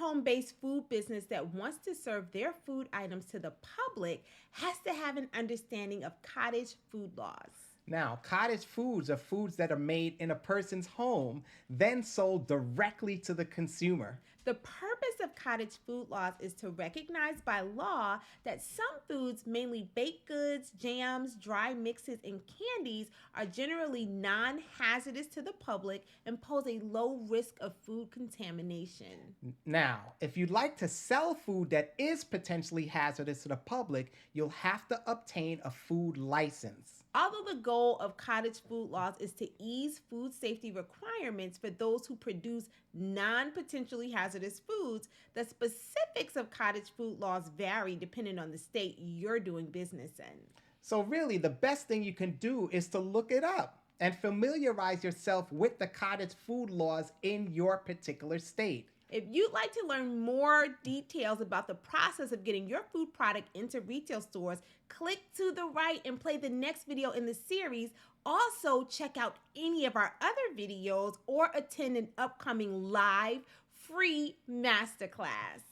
home-based food business that wants to serve their food items to the public has to have an understanding of cottage food laws. Now, cottage foods are foods that are made in a person's home, then sold directly to the consumer. The purpose of cottage food laws is to recognize by law that some foods, mainly baked goods, jams, dry mixes, and candies, are generally non hazardous to the public and pose a low risk of food contamination. Now, if you'd like to sell food that is potentially hazardous to the public, you'll have to obtain a food license. Although the goal of cottage food laws is to ease food safety requirements for those who produce non potentially hazardous foods, the specifics of cottage food laws vary depending on the state you're doing business in. So, really, the best thing you can do is to look it up and familiarize yourself with the cottage food laws in your particular state. If you'd like to learn more details about the process of getting your food product into retail stores, click to the right and play the next video in the series. Also, check out any of our other videos or attend an upcoming live free masterclass.